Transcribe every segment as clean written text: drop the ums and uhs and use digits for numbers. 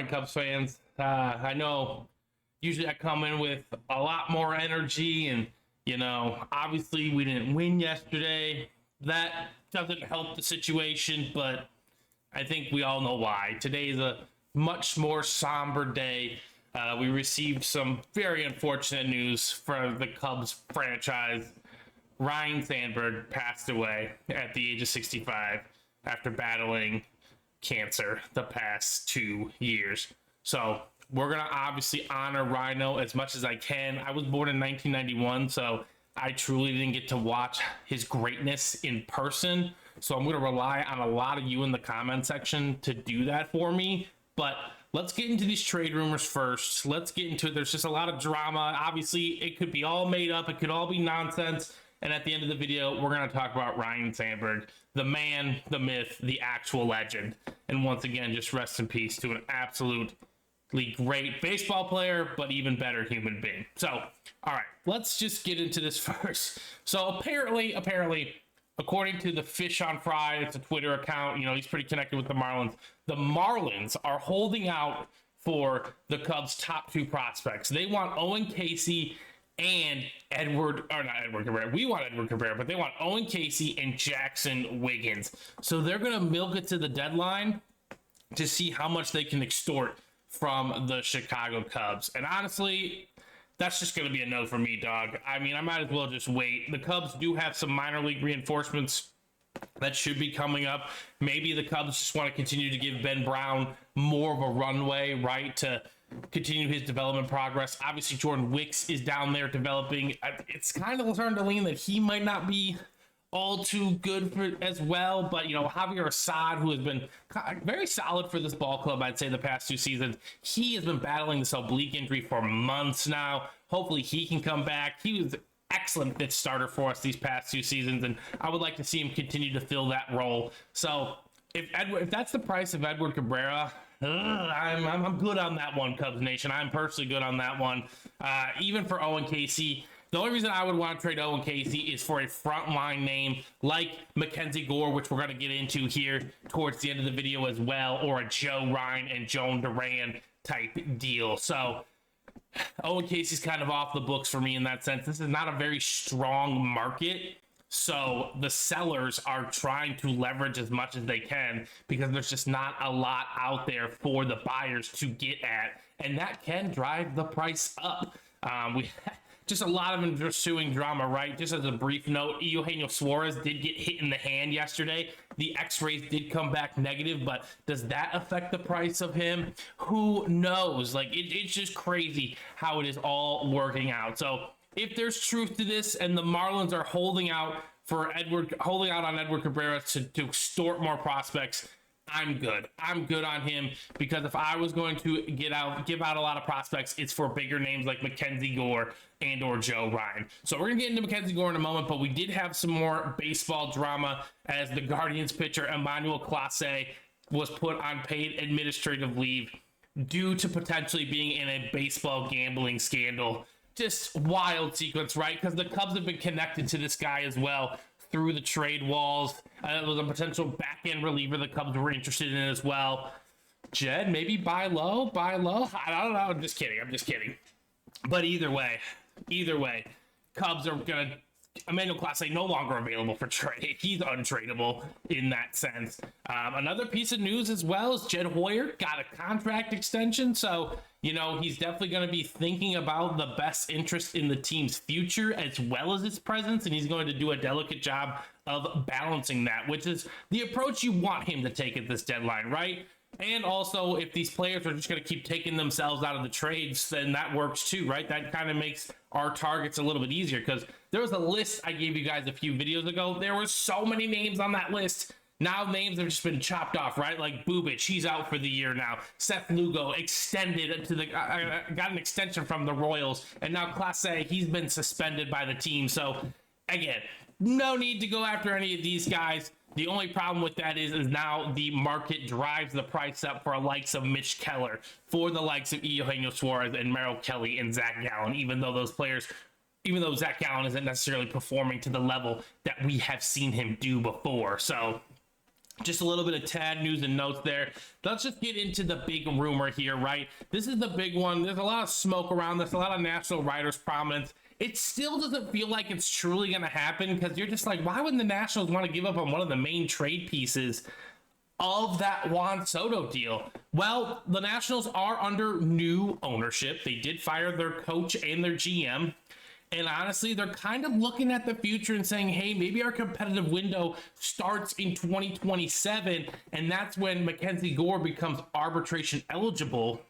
Cubs fans. I know usually I come in with a lot more energy, and obviously we didn't win yesterday. That doesn't help the situation, but I think we all know why. Today is a much more somber day. We received some very unfortunate news for the Cubs franchise. Ryan Sandberg passed away at the age of 65 after battling cancer the past 2 years. So we're going to obviously honor Rhino as much as I can. I was born in 1991, so I truly didn't get to watch his greatness in person. So I'm going to rely on a lot of you in the comment section to do that for me. But let's get into these trade rumors first. Let's get into it. There's just a lot of drama. Obviously, it could be all made up. It could all be nonsense. And at the end of the video, we're going to talk about Ryan Sandberg, the man, the myth, the actual legend. And once again, just rest in peace to an absolutely great baseball player, but even better human being. So, all right, let's just get into this first. So apparently, according to the Fish on Fry, it's a Twitter account, he's pretty connected with the Marlins. The Marlins are holding out for the Cubs' top two prospects. They want Owen Casey and not Edward Cabrera. We want Edward Cabrera, but they want Owen Casey and Jackson Wiggins. So they're going to milk it to the deadline to see how much they can extort from the Chicago Cubs. And honestly, that's just going to be a no for me, dog. I mean, I might as well just wait. The Cubs do have some minor league reinforcements that should be coming up. Maybe the Cubs just want to continue to give Ben Brown more of a runway, right, to continue his development progress. Obviously, Jordan Wicks is down there developing. It's kind of starting to lean that he might not be all too good for as well, but Javier Assad, who has been very solid for this ball club, I'd say the past two seasons, he has been battling this oblique injury for months now. Hopefully he can come back. He was an excellent fifth starter for us these past two seasons, and I would like to see him continue to fill that role. So if that's the price of Edward Cabrera, I'm good on that one, Cubs Nation. I'm personally good on that one. Even for Owen Casey, the only reason I would want to trade Owen Casey is for a frontline name like McKenzie Gore, which we're going to get into here towards the end of the video as well, or a Joe Ryan and Joan Duran type deal. So Owen Casey's kind of off the books for me in that sense. This is not a very strong market. So the sellers are trying to leverage as much as they can because there's just not a lot out there for the buyers to get at. And that can drive the price up. Just a lot of ensuing drama, right? Just as a brief note, Eugenio Suarez did get hit in the hand yesterday. The x-rays did come back negative, but does that affect the price of him? Who knows? It's just crazy how it is all working out. So if there's truth to this and the Marlins are holding out on Edward Cabrera to extort more prospects, I'm good. I'm good on him because if I was going to give out a lot of prospects, it's for bigger names like McKenzie Gore and or Joe Ryan. So we're going to get into McKenzie Gore in a moment, but we did have some more baseball drama as the Guardians pitcher Emmanuel Clase was put on paid administrative leave due to potentially being in a baseball gambling scandal. Just wild sequence, right? Because the Cubs have been connected to this guy as well through the trade walls. It was a potential back-end reliever the Cubs were interested in as well. Jed, maybe buy low? I don't know. I'm just kidding. But either way, Cubs are going to... Emmanuel Clase no longer available for trade. He's untradeable in that sense. Another piece of news as well is Jed Hoyer got a contract extension. So, he's definitely going to be thinking about the best interest in the team's future as well as its presence. And he's going to do a delicate job of balancing that, which is the approach you want him to take at this deadline, right? And also, if these players are just going to keep taking themselves out of the trades, then that works too, right? That kind of makes our targets a little bit easier because there was a list I gave you guys a few videos ago. There were so many names on that list. Now names have just been chopped off, right? Like Bubic, he's out for the year now. Seth Lugo extended to got an extension from the Royals. And now Clase, he's been suspended by the team. So again, no need to go after any of these guys. The only problem with that is now the market drives the price up for the likes of Mitch Keller, for the likes of Eugenio Suarez and Merrill Kelly and Zach Gallen, even though Zach Gallen isn't necessarily performing to the level that we have seen him do before. So Just a little bit of tad news and notes there. Let's just get into the big rumor here, right? This is the big one. There's a lot of smoke around this, a lot of national writers' prominence. It still doesn't feel like it's truly going to happen, because you're just like, why wouldn't the Nationals want to give up on one of the main trade pieces of that Juan Soto deal? Well, the Nationals are under new ownership. They did fire their coach and their GM. And honestly, they're kind of looking at the future and saying, hey, maybe our competitive window starts in 2027. And that's when McKenzie Gore becomes arbitration eligible.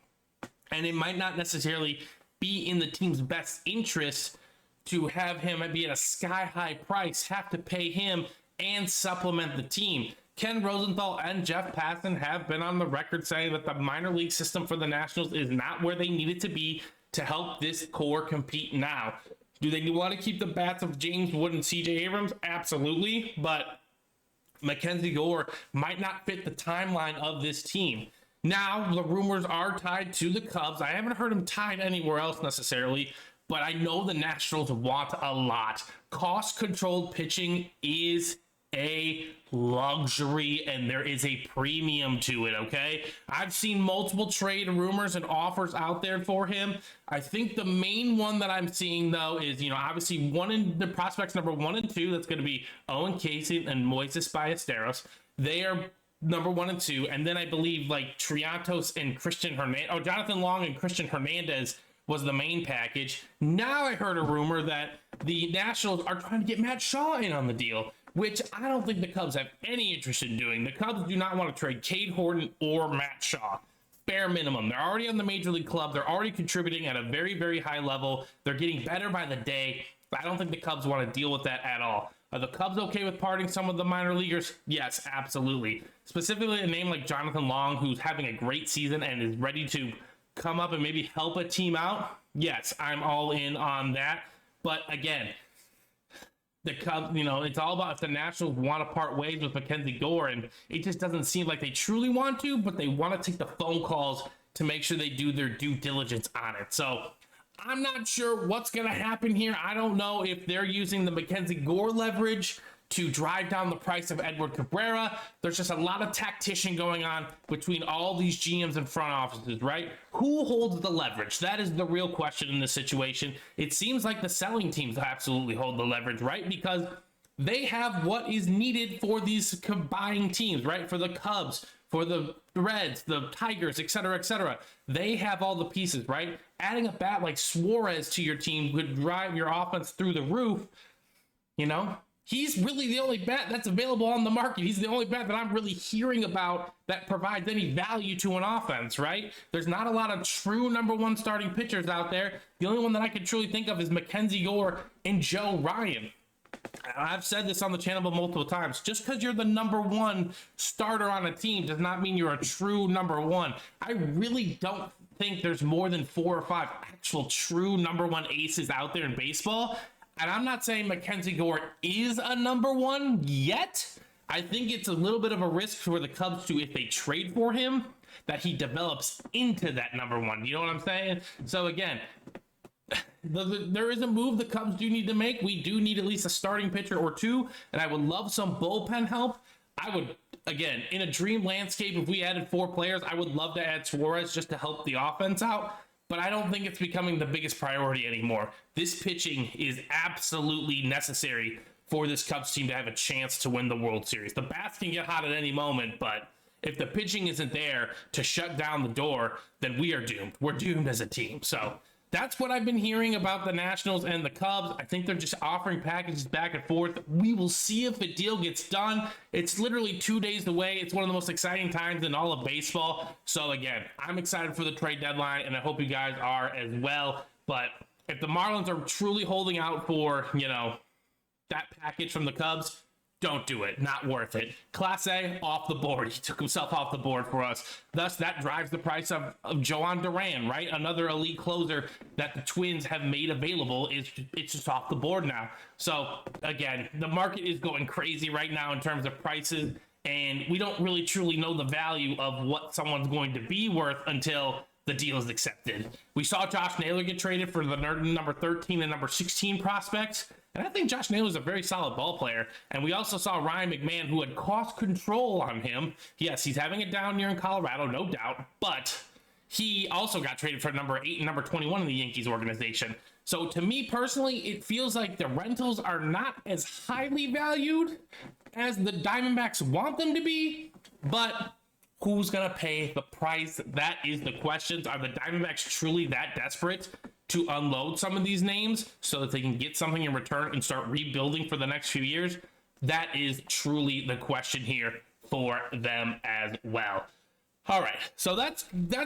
And it might not necessarily be in the team's best interest to have him be at a sky-high price, have to pay him and supplement the team. Ken Rosenthal and Jeff Passan have been on the record saying that the minor league system for the Nationals is not where they need it to be to help this core compete now. Do they want to keep the bats of James Wood and CJ Abrams? Absolutely, but McKenzie Gore might not fit the timeline of this team. Now, the rumors are tied to the Cubs. I haven't heard them tied anywhere else necessarily, but I know the Nationals want a lot. Cost-controlled pitching is a luxury, and there is a premium to it, okay? I've seen multiple trade rumors and offers out there for him. I think the main one that I'm seeing, though, is, obviously one in the prospects number 1 and 2. That's going to be Owen Casey and Moises Ballesteros. They are number 1 and 2. And then I believe like Triantos and Christian Hernandez, Jonathan Long and Christian Hernandez was the main package. Now I heard a rumor that the Nationals are trying to get Matt Shaw in on the deal, which I don't think the Cubs have any interest in doing. The Cubs do not want to trade Cade Horton or Matt Shaw. Bare minimum. They're already on the Major League club. They're already contributing at a very, very high level. They're getting better by the day. I don't think the Cubs want to deal with that at all. Are the Cubs okay with parting some of the minor leaguers? Yes, absolutely. Specifically a name like Jonathan Long, who's having a great season and is ready to come up and maybe help a team out. Yes, I'm all in on that. But again, the Cubs, it's all about if the Nationals want to part ways with McKenzie Gore, and it just doesn't seem like they truly want to, but they want to take the phone calls to make sure they do their due diligence on it. So I'm not sure what's going to happen here. I don't know if they're using the McKenzie Gore leverage to drive down the price of Edward Cabrera. There's just a lot of tactician going on between all these GMs and front offices, right? Who holds the leverage? That is the real question in this situation. It seems like the selling teams absolutely hold the leverage, right? Because they have what is needed for these combined teams, right? For the Cubs, for the Reds, the Tigers, et cetera, et cetera. They have all the pieces, right? Adding a bat like Suarez to your team would drive your offense through the roof, He's really the only bat that's available on the market. He's the only bat that I'm really hearing about that provides any value to an offense, right? There's not a lot of true number 1 starting pitchers out there. The only one that I can truly think of is McKenzie Gore and Joe Ryan. I've said this on the channel multiple times. Just because you're the number 1 starter on a team does not mean you're a true number 1. I really don't think there's more than 4 or 5 actual true number 1 aces out there in baseball. And I'm not saying McKenzie Gore is a number 1 yet. I think it's a little bit of a risk for the Cubs to, if they trade for him, that he develops into that number 1. You know what I'm saying? So again, there is a move the Cubs do need to make. We do need at least a starting pitcher or 2, and I would love some bullpen help. I would, again, in a dream landscape, if we added 4 players, I would love to add Suarez just to help the offense out. But I don't think it's becoming the biggest priority anymore. This pitching is absolutely necessary for this Cubs team to have a chance to win the World Series. The bats can get hot at any moment, but if the pitching isn't there to shut down the door, then we are doomed. We're doomed as a team. So that's what I've been hearing about the Nationals and the Cubs. I think they're just offering packages back and forth. We will see if the deal gets done. It's literally 2 days away. It's one of the most exciting times in all of baseball. So again, I'm excited for the trade deadline, and I hope you guys are as well. But if the Marlins are truly holding out for, that package from the Cubs, don't do it. Not worth it. Class A, off the board. He took himself off the board for us. Thus, that drives the price of Joan Duran, right? Another elite closer that the Twins have made available. It's just off the board now. So, again, the market is going crazy right now in terms of prices, and we don't really truly know the value of what someone's going to be worth until the deal is accepted. We saw Josh Naylor get traded for the number 13 and number 16 prospects. And I think Josh Naylor is a very solid ball player. And we also saw Ryan McMahon, who had cost control on him. Yes, he's having a down year in Colorado, no doubt. But he also got traded for number 8 and number 21 in the Yankees organization. So to me personally, it feels like the rentals are not as highly valued as the Diamondbacks want them to be. But who's going to pay the price? That is the question. Are the Diamondbacks truly that desperate to unload some of these names so that they can get something in return and start rebuilding for the next few years? That is truly the question here for them as well. All right, so that's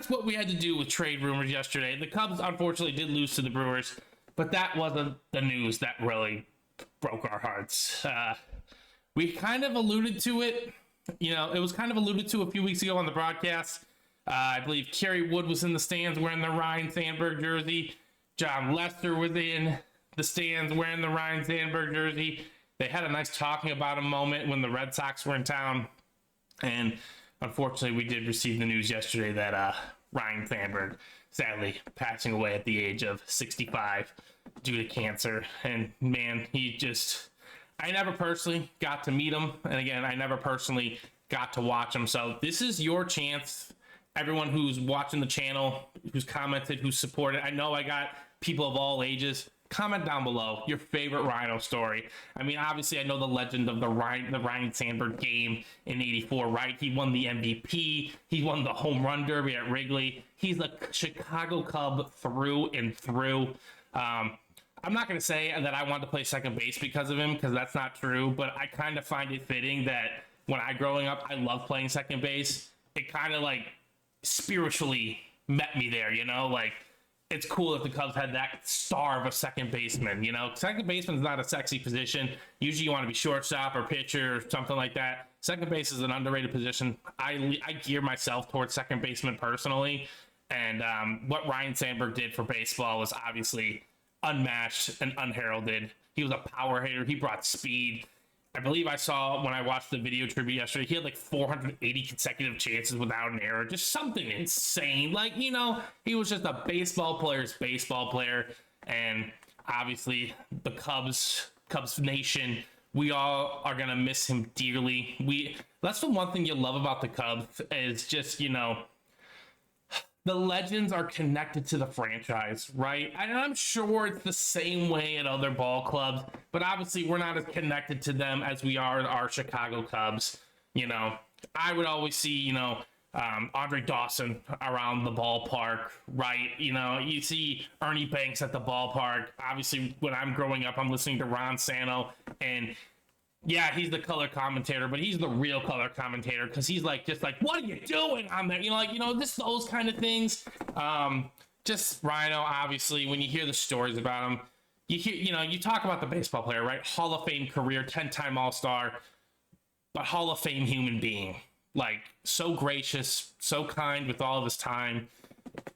what we had to do with trade rumors yesterday. The Cubs unfortunately did lose to the Brewers, but that wasn't the news that really broke our hearts. We kind of alluded to it. It was kind of alluded to a few weeks ago on the broadcast. I believe Kerry Wood was in the stands wearing the Ryan Sandberg jersey. John Lester was in the stands wearing the Ryan Sandberg jersey. They had a nice talking about him moment when the Red Sox were in town. And unfortunately, we did receive the news yesterday that Ryan Sandberg, sadly, passing away at the age of 65 due to cancer. And man, I never personally got to meet him. And again, I never personally got to watch him. So this is your chance. Everyone who's watching the channel, who's commented, who's supported. I know I got people of all ages. Comment down below your favorite Rhino story. I mean, obviously, I know the legend of the Ryan Sandberg game in '84, right? He won the MVP. He won the home run derby at Wrigley. He's a Chicago Cub through and through. I'm not going to say that I want to play second base because of him, because that's not true, but I kind of find it fitting that when growing up, I loved playing second base. It kind of like spiritually met me there, like it's cool that the Cubs had that star of a second baseman. Second baseman is not a sexy position. Usually you want to be shortstop or pitcher or something like that. Second base is an underrated position. I gear myself towards second baseman personally, and what Ryan Sandberg did for baseball was obviously unmatched and unheralded. He was a power hitter. He brought speed. I believe I saw when I watched the video tribute yesterday, he had like 480 consecutive chances without an error. Just something insane. He was just a baseball player's baseball player. And obviously the Cubs Nation, we all are going to miss him dearly. That's the one thing you love about the Cubs is just, the legends are connected to the franchise, right? And I'm sure it's the same way at other ball clubs, but obviously we're not as connected to them as we are our Chicago Cubs. I would always see, Andre Dawson around the ballpark, right? You see Ernie Banks at the ballpark. Obviously, when I'm growing up, I'm listening to Ron Santo, and yeah, he's the color commentator, but he's the real color commentator because he's just like, what are you doing on there? Those kind of things. Just Rhino, obviously, when you hear the stories about him, you hear, you talk about the baseball player, right? Hall of Fame career, 10-time All-Star, but Hall of Fame human being. So gracious, so kind with all of his time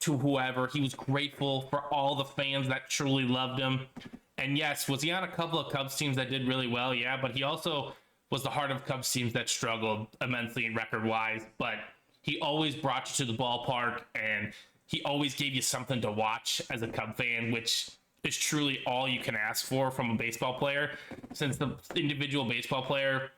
to whoever. He was grateful for all the fans that truly loved him. And yes, was he on a couple of Cubs teams that did really well? Yeah, but he also was the heart of Cubs teams that struggled immensely in record-wise. But he always brought you to the ballpark, and he always gave you something to watch as a Cub fan, which is truly all you can ask for from a baseball player. Since the individual baseball player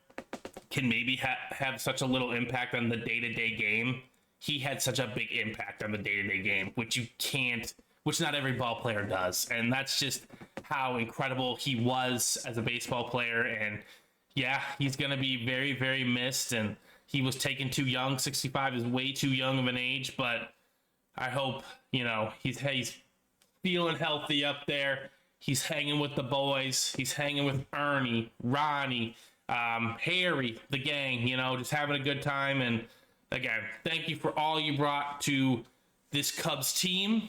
can maybe have such a little impact on the day-to-day game, he had such a big impact on the day-to-day game, which not every ball player does. And that's just how incredible he was as a baseball player. And yeah, he's going to be very, very missed. And he was taken too young. 65 is way too young of an age, but I hope, he's feeling healthy up there. He's hanging with the boys. He's hanging with Ernie, Ronnie, Harry, the gang, just having a good time. And again, thank you for all you brought to this Cubs team.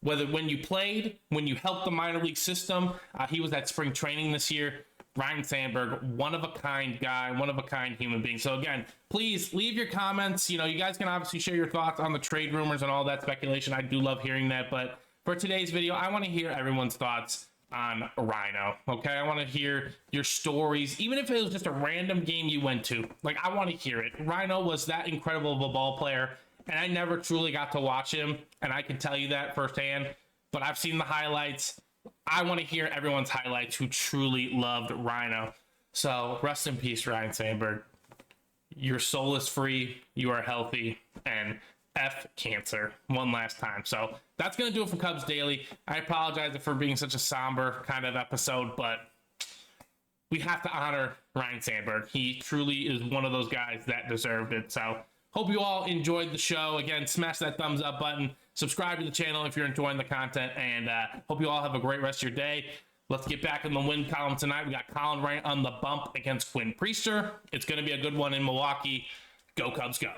Whether when you played, when you helped the minor league system, he was at spring training this year. Ryan Sandberg, one of a kind guy, one of a kind human being. So again, please leave your comments. You guys can obviously share your thoughts on the trade rumors and all that speculation. I do love hearing that. But for today's video, I want to hear everyone's thoughts on Rhino. Okay, I want to hear your stories, even if it was just a random game you went to. I want to hear it. Rhino was that incredible of a ball player. And I never truly got to watch him, and I can tell you that firsthand. But I've seen the highlights. I want to hear everyone's highlights who truly loved Rhino. So rest in peace, Ryan Sandberg. Your soul is free, you are healthy, and F cancer one last time. So that's going to do it for Cubs Daily. I apologize for being such a somber kind of episode, but we have to honor Ryan Sandberg. He truly is one of those guys that deserved it. So hope you all enjoyed the show. Again, smash that thumbs up button. Subscribe to the channel if you're enjoying the content. And hope you all have a great rest of your day. Let's get back in the win column tonight. We got Colin Ray on the bump against Quinn Priester. It's going to be a good one in Milwaukee. Go Cubs, go.